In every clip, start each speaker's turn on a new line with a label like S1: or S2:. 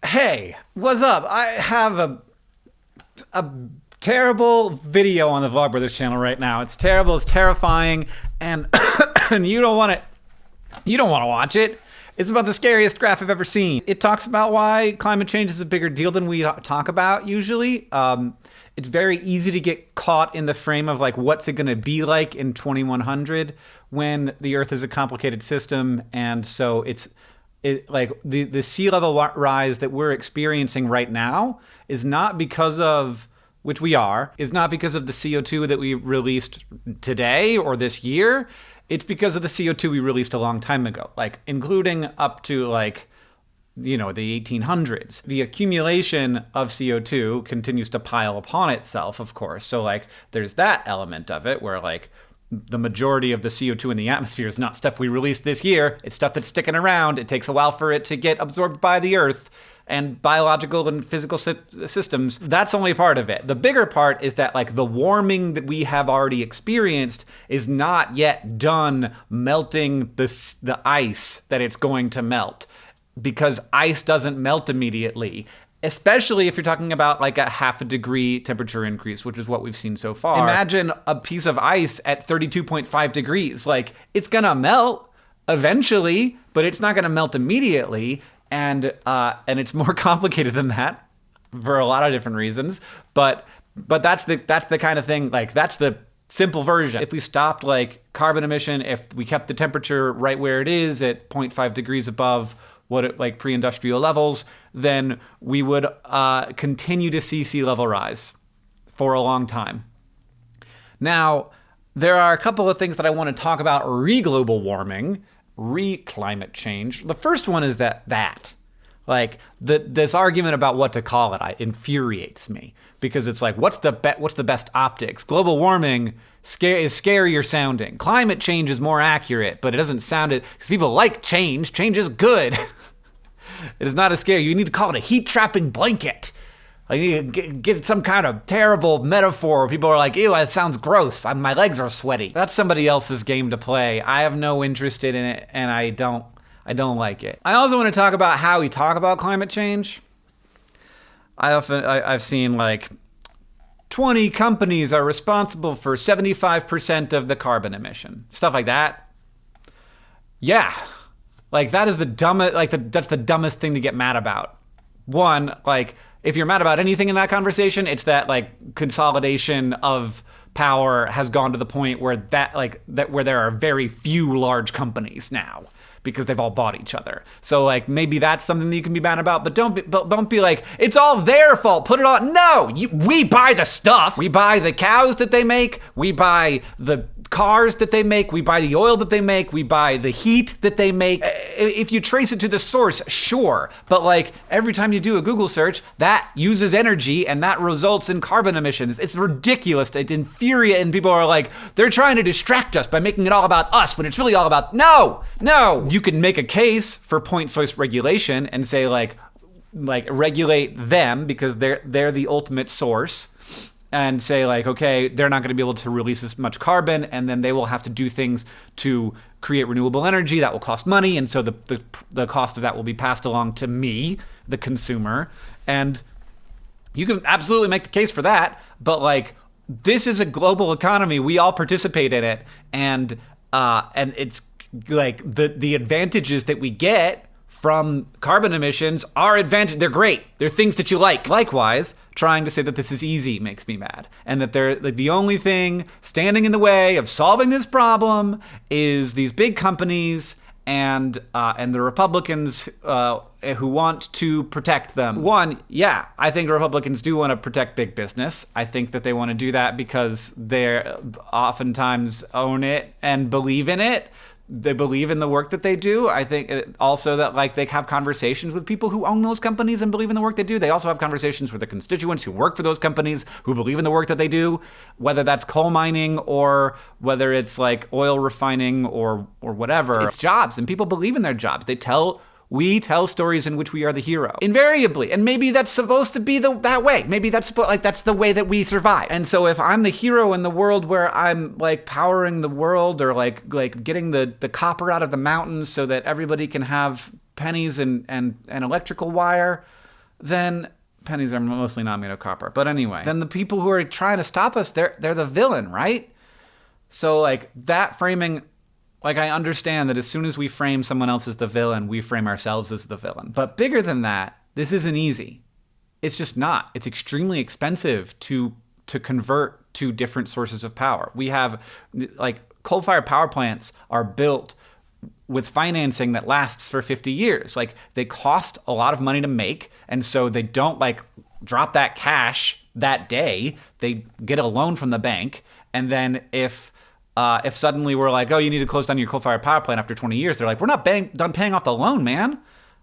S1: Hey, what's up? I have a terrible video on the Vlogbrothers channel right now. It's terrible, it's terrifying, and and you don't want to watch it. It's about the scariest graph I've ever seen. It talks about why climate change is a bigger deal than we talk about usually. It's very easy to get caught in the frame of like, what's it going to be like in 2100 when the Earth is a complicated system, and so like the sea level rise that we're experiencing right now is not because of, which we are, is not because of the CO2 that we released today or this year. It's because of the CO2 we released a long time ago, like including up to like, the 1800s. The accumulation of CO2 continues to pile upon itself, of course. So like there's that element of it where like the majority of the CO2 in the atmosphere is not stuff we released this year. It's stuff that's sticking around. It takes a while for it to get absorbed by the Earth and biological and physical systems. That's only part of it. The bigger part is that like the warming that we have already experienced is not yet done melting the ice that it's going to melt, because ice doesn't melt immediately. Especially if you're talking about like a 0.5 degree temperature increase, which is what we've seen so far. Imagine a piece of ice at 32.5 degrees. Like, it's gonna melt eventually, but it's not gonna melt immediately. And it's more complicated than that for a lot of different reasons. But that's the kind of thing, like that's the simple version. If we stopped like carbon emission, if we kept the temperature right where it is at 0.5 degrees above what it like pre-industrial levels, then we would continue to see sea level rise for a long time. Now, there are a couple of things that I want to talk about re-global warming, re-climate change. The first one is that like this argument about what to call it infuriates me, because it's like, what's the best optics? Global warming is scarier sounding. Climate change is more accurate, but it doesn't sound it because people like change. Change is good. It is not as scary. You need to call it a heat-trapping blanket. Like, you need to get some kind of terrible metaphor where people are like, ew, that sounds gross. My legs are sweaty. That's somebody else's game to play. I have no interest in it, and I don't like it. I also want to talk about how we talk about climate change. I've seen like 20 companies are responsible for 75% of the carbon emission. Stuff like that. Yeah. Like that is the dumbest, that's the dumbest thing to get mad about. One, like if you're mad about anything in that conversation, it's that like consolidation of power has gone to the point where where there are very few large companies now, because they've all bought each other. So like maybe that's something that you can be mad about, but don't be like, it's all their fault, put it on. No, we buy the stuff. We buy the cows that they make. We buy the cars that they make. We buy the oil that they make. We buy the heat that they make. If you trace it to the source, sure. But like every time you do a Google search, that uses energy and that results in carbon emissions. It's ridiculous. It's infuriating. And people are like, they're trying to distract us by making it all about us when it's really all about, no. You can make a case for point source regulation and say like regulate them because they're the ultimate source, and say like, okay, they're not going to be able to release as much carbon, and then they will have to do things to create renewable energy that will cost money, and so the cost of that will be passed along to me, the consumer. And you can absolutely make the case for that, but like this is a global economy. We all participate in it, and it's like the advantages that we get from carbon emissions are they're great. They're things that you like. Likewise, trying to say that this is easy makes me mad, and that they're like the only thing standing in the way of solving this problem is these big companies and the Republicans who want to protect them. One, yeah, I think Republicans do want to protect big business. I think that they want to do that because they oftentimes own it and believe in it. They believe in the work that they do. I think also that like they have conversations with people who own those companies and believe in the work they do. They also have conversations with the constituents who work for those companies who believe in the work that they do, whether that's coal mining or whether it's like oil refining or whatever. It's jobs, and people believe in their jobs. We tell stories in which we are the hero, invariably, and maybe that's supposed to be that way. Maybe that's the way that we survive. And so if I'm the hero in the world where I'm like powering the world, or like getting the copper out of the mountains so that everybody can have pennies and electrical wire, then pennies are mostly not made of copper. But anyway, then the people who are trying to stop us, they're the villain, right? So like that framing, like I understand that as soon as we frame someone else as the villain, we frame ourselves as the villain. But bigger than that, this isn't easy. It's just not. It's extremely expensive to convert to different sources of power. We have, like, coal-fired power plants are built with financing that lasts for 50 years. Like, they cost a lot of money to make, and so they don't, like, drop that cash that day. They get a loan from the bank, and then if suddenly we're like, oh, you need to close down your coal-fired power plant after 20 years, they're like, we're not done paying off the loan, man.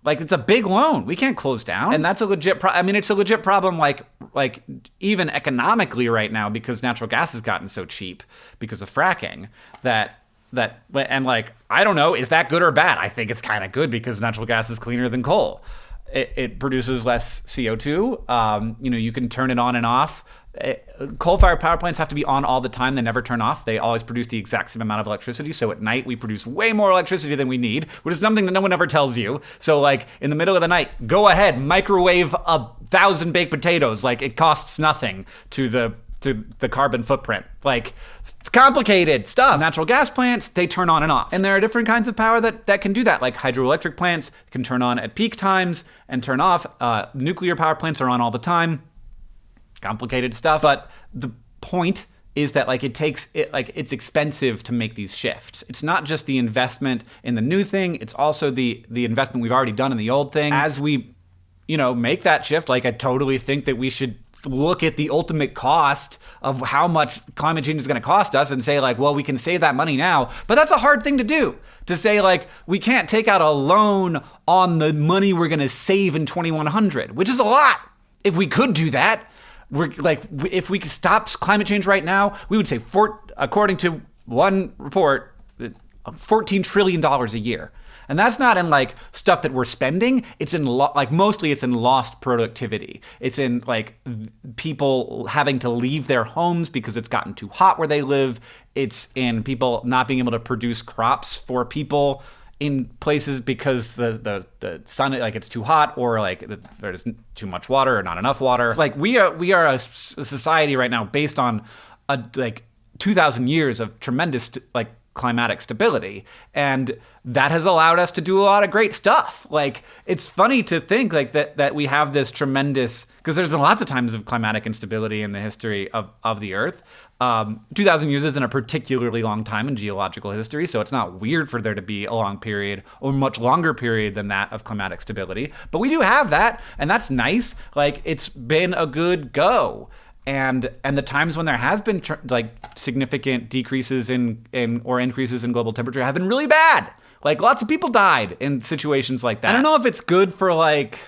S1: Like, it's a big loan. We can't close down. And that's a legit it's a legit problem, like even economically right now, because natural gas has gotten so cheap because of fracking and like, I don't know, is that good or bad? I think it's kind of good because natural gas is cleaner than coal. It produces less CO2. You can turn it on and off. Coal-fired power plants have to be on all the time. They never turn off. They always produce the exact same amount of electricity. So at night, we produce way more electricity than we need, which is something that no one ever tells you. So like in the middle of the night, go ahead, microwave 1,000 baked potatoes. Like, it costs nothing to the carbon footprint. Like, it's complicated stuff. Natural gas plants, they turn on and off. And there are different kinds of power that can do that. Like hydroelectric plants can turn on at peak times and turn off. Nuclear power plants are on all the time. Complicated stuff. But the point is that it's expensive to make these shifts. It's not just the investment in the new thing, it's also the investment we've already done in the old thing. As we, make that shift, like, I totally think that we should look at the ultimate cost of how much climate change is going to cost us and say, like, well, we can save that money now. But that's a hard thing to do. To say, like, we can't take out a loan on the money we're going to save in 2100, which is a lot. If we could do that, if we could stop climate change right now, we would save, according to one report, $14 trillion a year. And that's not in like stuff that we're spending. It's in mostly it's in lost productivity. It's in like people having to leave their homes because it's gotten too hot where they live. It's in people not being able to produce crops for people in places because the sun, like, it's too hot, or like there's too much water or not enough water. It's like we are a society right now based on 2,000 years of tremendous climatic stability, and that has allowed us to do a lot of great stuff. Like, it's funny to think like that we have this tremendous, because there's been lots of times of climatic instability in the history of the Earth. 2,000 years isn't a particularly long time in geological history, so it's not weird for there to be a long period or much longer period than that of climatic stability. But we do have that, and that's nice. Like, it's been a good go. And the times when there has been significant decreases or increases in global temperature have been really bad. Like, lots of people died in situations like that. I don't know if it's good for like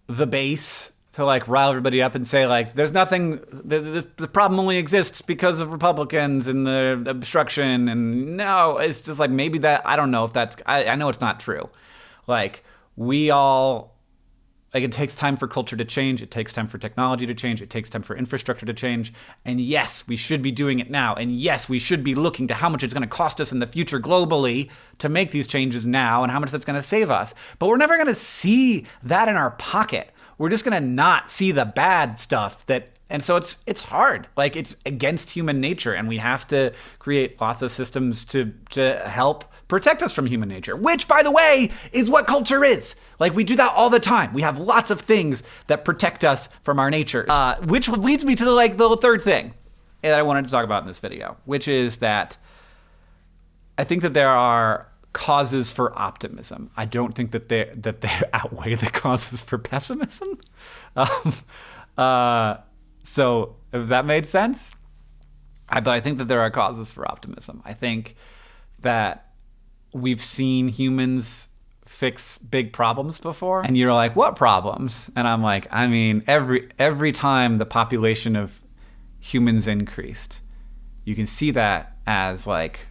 S1: the base to like rile everybody up and say like, there's nothing, the problem only exists because of Republicans and the obstruction. And no, it's just like, maybe that, I don't know if that's, I know it's not true. Like, it takes time for culture to change. It takes time for technology to change. It takes time for infrastructure to change. And yes, we should be doing it now. And yes, we should be looking to how much it's going to cost us in the future globally to make these changes now and how much that's going to save us. But we're never going to see that in our pocket. We're just going to not see the bad stuff and so it's hard. Like, it's against human nature, and we have to create lots of systems to help protect us from human nature, which, by the way, is what culture is. Like, we do that all the time. We have lots of things that protect us from our natures, which leads me to the third thing that I wanted to talk about in this video, which is that I think that there are causes for optimism. I don't think that they outweigh the causes for pessimism. So if that made sense, but I think that there are causes for optimism. I think that we've seen humans fix big problems before. And you're like, what problems? And I'm like, I mean, every time the population of humans increased, you can see that as like,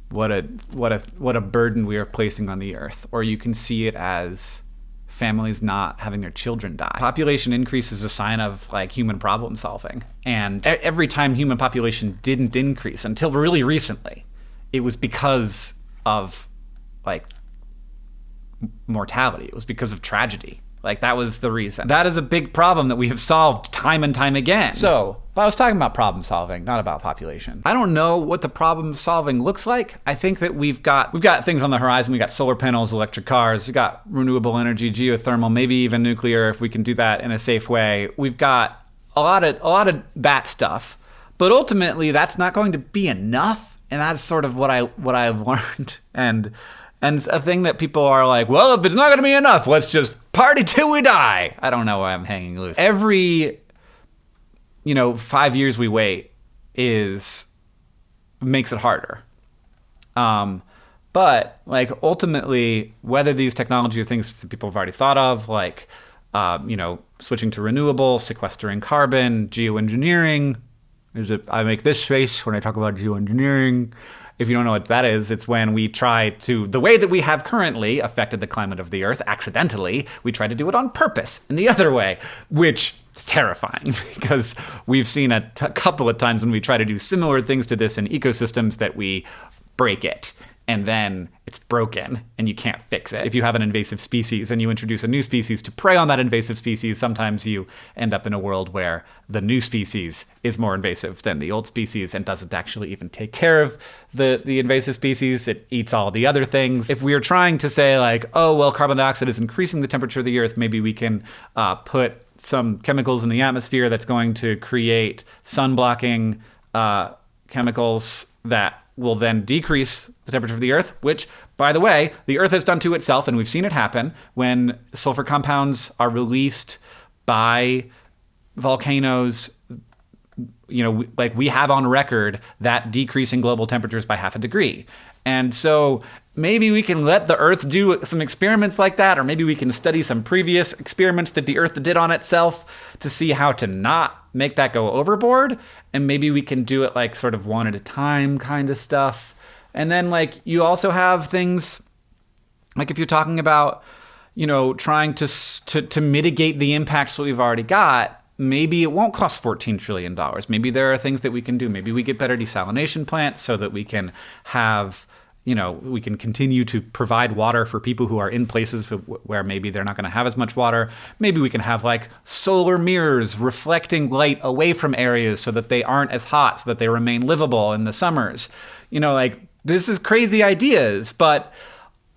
S1: what a burden we are placing on the earth. Or you can see it as families not having their children die. Population increase is a sign of like human problem solving. And every time human population didn't increase until really recently, it was because of like mortality. It was because of tragedy. Like, that was the reason. That is a big problem that we have solved time and time again. So, I was talking about problem solving, not about population. I don't know what the problem solving looks like. I think that we've got things on the horizon. We've got solar panels, electric cars, we've got renewable energy, geothermal, maybe even nuclear if we can do that in a safe way. We've got a lot of that stuff. But ultimately, that's not going to be enough. And that's sort of what I've learned. And a thing that people are like, well, if it's not going to be enough, let's just party till we die. I don't know why I'm hanging loose. Every, 5 years we wait makes it harder. But like ultimately, whether these technologies are things that people have already thought of, like, switching to renewable, sequestering carbon, geoengineering. I make this face when I talk about geoengineering. If you don't know what that is, it's when we try to, the way that we have currently affected the climate of the Earth accidentally, we try to do it on purpose in the other way, which is terrifying because we've seen a couple of times when we try to do similar things to this in ecosystems that we break it. And then it's broken and you can't fix it. If you have an invasive species and you introduce a new species to prey on that invasive species, sometimes you end up in a world where the new species is more invasive than the old species and doesn't actually even take care of the invasive species. It eats all the other things. If we are trying to say like, oh, well, carbon dioxide is increasing the temperature of the Earth, maybe we can put some chemicals in the atmosphere that's going to create sun-blocking chemicals that will then decrease the temperature of the Earth, which, by the way, the Earth has done to itself, and we've seen it happen when sulfur compounds are released by volcanoes. Like we have on record that decreasing global temperatures by 0.5 degree. And so maybe we can let the Earth do some experiments like that, or maybe we can study some previous experiments that the Earth did on itself to see how to not make that go overboard. And maybe we can do it like sort of one at a time kind of stuff. And then like you also have things like if you're talking about, trying to mitigate the impacts that we've already got, maybe it won't cost $14 trillion. Maybe there are things that we can do. Maybe we get better desalination plants so that we can have, we can continue to provide water for people who are in places where maybe they're not going to have as much water. Maybe we can have like solar mirrors reflecting light away from areas so that they aren't as hot, so that they remain livable in the summers. This is crazy ideas, but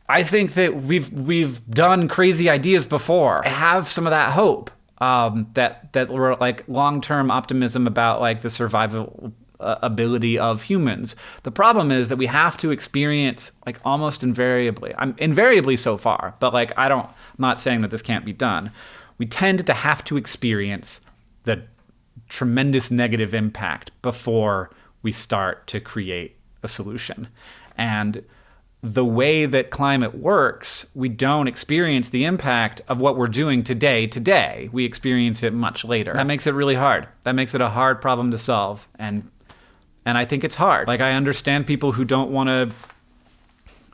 S1: I think that we've done crazy ideas before. I have some of that hope. That were like long-term optimism about like the survival ability of humans. The problem is that we have to experience like almost invariably, invariably so far, but like I'm not saying that this can't be done. We tend to have to experience the tremendous negative impact before we start to create a solution. And the way that climate works, we don't experience the impact of what we're doing today. We experience it much later. That makes it really hard. That makes it a hard problem to solve. And I think it's hard. Like, I understand people who don't want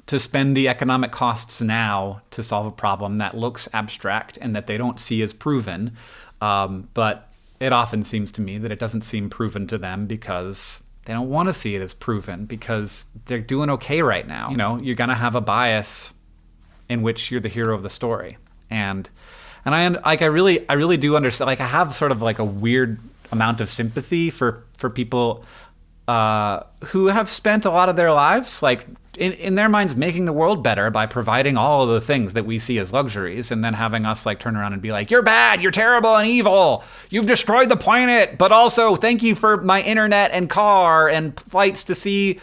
S1: to spend the economic costs now to solve a problem that looks abstract and that they don't see as proven. But it often seems to me that it doesn't seem proven to them because they don't want to see it as proven because they're doing okay right now. You're going to have a bias in which you're the hero of the story. And I really do understand, like I have sort of like a weird amount of sympathy for people who have spent a lot of their lives like in their minds making the world better by providing all of the things that we see as luxuries, and then having us like turn around and be like, you're bad, you're terrible and evil, you've destroyed the planet, but also thank you for my internet and car and flights to see,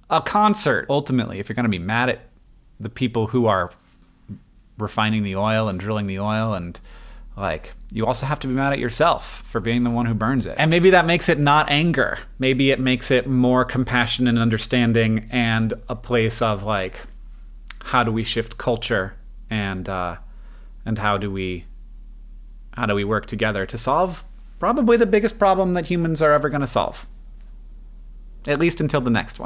S1: a concert. Ultimately, if you're going to be mad at the people who are refining the oil and drilling the oil, and like, you also have to be mad at yourself for being the one who burns it. And maybe that makes it not anger. Maybe it makes it more compassion and understanding and a place of like, how do we shift culture and how do we work together to solve probably the biggest problem that humans are ever going to solve, at least until the next one.